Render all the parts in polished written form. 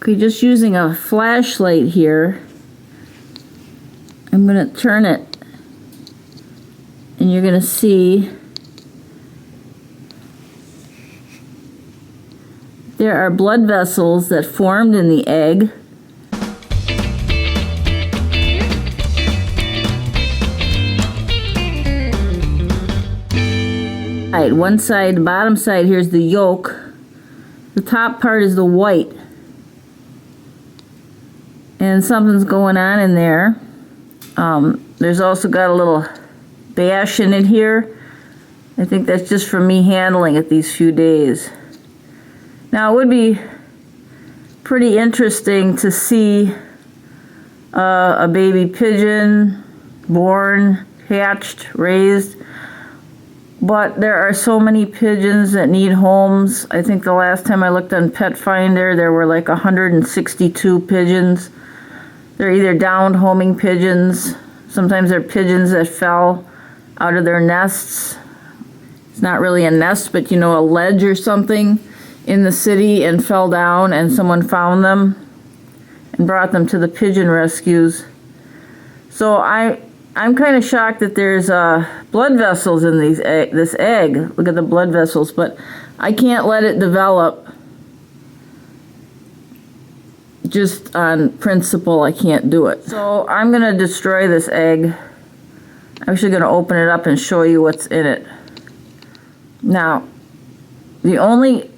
Okay, just using a flashlight here, I'm going to turn it, and you're going to see there are blood vessels that formed in the egg. One side, the bottom side, here's the yolk. The top part is the white. And something's going on in there. There's also got a little bash in it here. I think that's just from me handling it these few days. Now it would be pretty interesting to see a baby pigeon born, hatched, raised. But there are so many pigeons that need homes. I think the last time I looked on Pet Finder, there were like 162 pigeons. They're either downed homing pigeons. Sometimes they're pigeons that fell out of their nests. It's not really a nest, but you know, a ledge or something in the city and fell down, and someone found them and brought them to the pigeon rescues. So I'm kind of shocked that there's blood vessels in this egg. Look at the blood vessels, but I can't let it develop. Just on principle, I can't do it. So I'm going to destroy this egg. I'm actually going to open it up and show you what's in it. Now, the only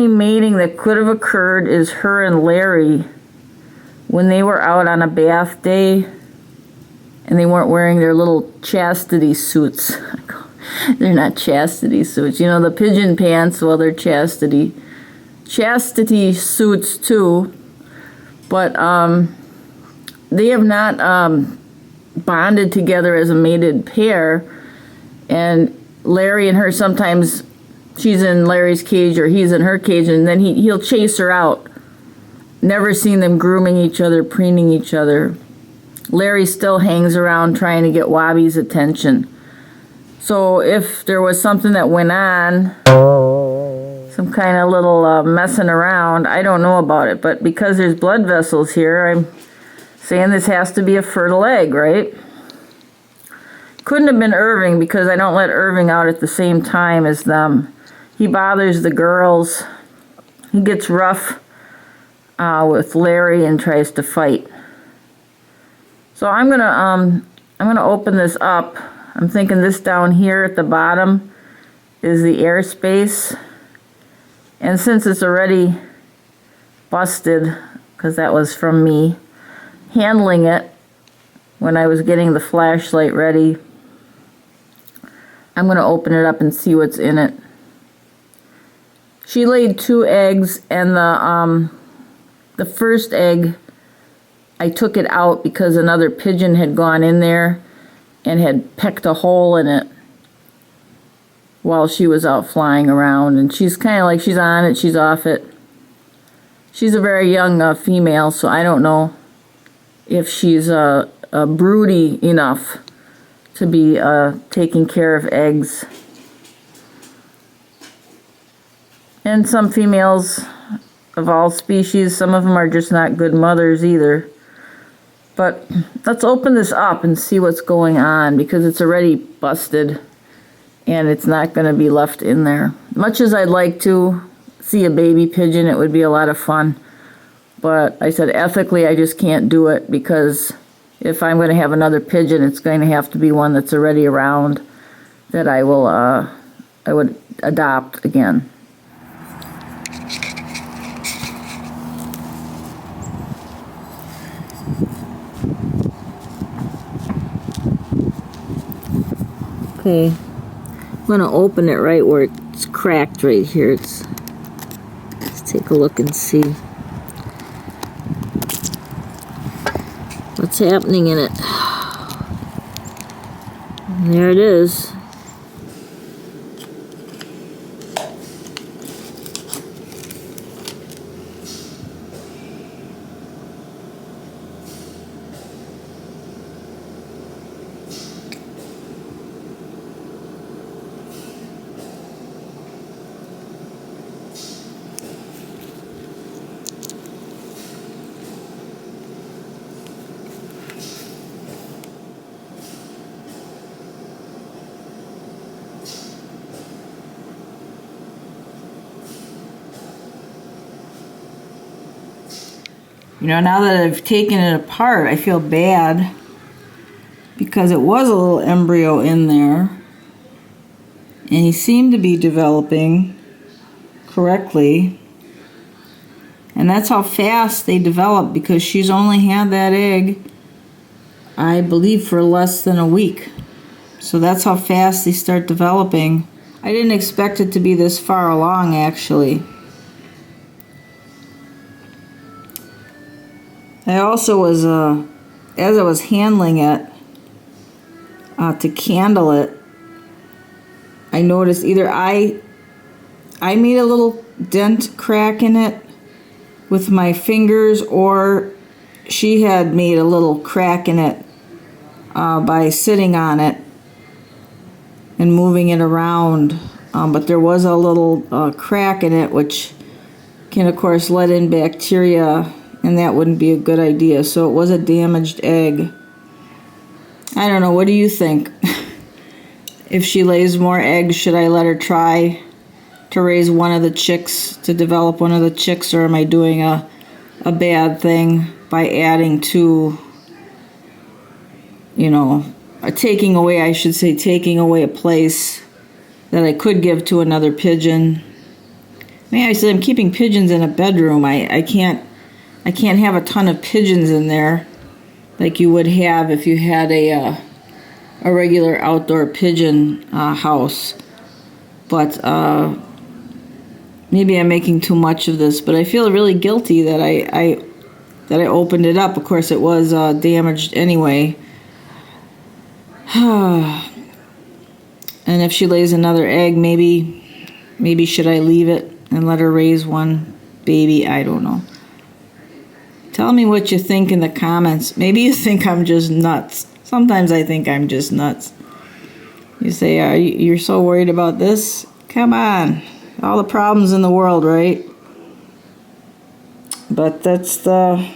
mating that could have occurred is her and Larry when they were out on a bath day. And they weren't wearing their little chastity suits. They're not chastity suits. You know, the pigeon pants, well, they're chastity suits too. But they have not bonded together as a mated pair. And Larry and her, sometimes she's in Larry's cage or he's in her cage, and then he'll chase her out. Never seen them grooming each other, preening each other. Larry still hangs around trying to get Wabi's attention. So if there was something that went on, some kind of little messing around, I don't know about it. But because there's blood vessels here, I'm saying this has to be a fertile egg, right? Couldn't have been Irving, because I don't let Irving out at the same time as them. He bothers the girls. He gets rough with Larry and tries to fight. So I'm gonna open this up. I'm thinking this down here at the bottom is the air space. And since it's already busted, because that was from me handling it when I was getting the flashlight ready, I'm gonna open it up and see what's in it. She laid 2 eggs, and the first egg, I took it out because another pigeon had gone in there and had pecked a hole in it while she was out flying around. And she's kind of like, she's on it, she's off it. She's a very young female, so I don't know if she's broody enough to be taking care of eggs. And some females of all species, some of them are just not good mothers either. But let's open this up and see what's going on, because it's already busted and it's not going to be left in there. Much as I'd like to see a baby pigeon, it would be a lot of fun. But I said ethically I just can't do it, because if I'm going to have another pigeon, it's going to have to be one that's already around that I would adopt again. Okay, I'm going to open it right where it's cracked right here. Let's take a look and see what's happening in it. And there it is. You know, now that I've taken it apart, I feel bad because it was a little embryo in there, and he seemed to be developing correctly. And that's how fast they develop, because she's only had that egg, I believe, for less than a week. So that's how fast they start developing. I didn't expect it to be this far along, actually. I also was, as I was handling it, to candle it, I noticed either I made a little dent crack in it with my fingers, or she had made a little crack in it by sitting on it and moving it around. But there was a little crack in it, which can, of course, let in bacteria, and that wouldn't be a good idea. So it was a damaged egg. I don't know. What do you think? If she lays more eggs, should I let her try to raise one of the chicks, to develop one of the chicks, or am I doing a bad thing by adding to, you know, taking away a place that I could give to another pigeon? I mean, I said I'm keeping pigeons in a bedroom. I can't have a ton of pigeons in there like you would have if you had a regular outdoor pigeon house. But maybe I'm making too much of this, but I feel really guilty that I opened it up. Of course, it was damaged anyway. And if she lays another egg, maybe should I leave it and let her raise one baby? I don't know. Tell me what you think in the comments. Maybe you think I'm just nuts. Sometimes I think I'm just nuts. You say, you're so worried about this? Come on. All the problems in the world, right? But that's I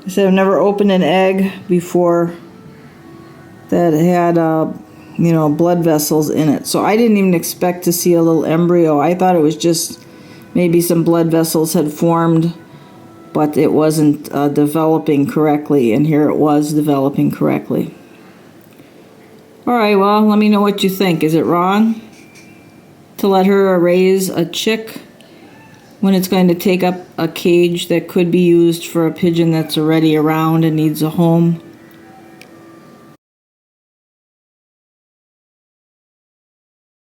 said I've never opened an egg before that had, blood vessels in it. So I didn't even expect to see a little embryo. I thought it was just maybe some blood vessels had formed, but it wasn't developing correctly, and here it was developing correctly. All right, well, let me know what you think. Is it wrong to let her raise a chick when it's going to take up a cage that could be used for a pigeon that's already around and needs a home?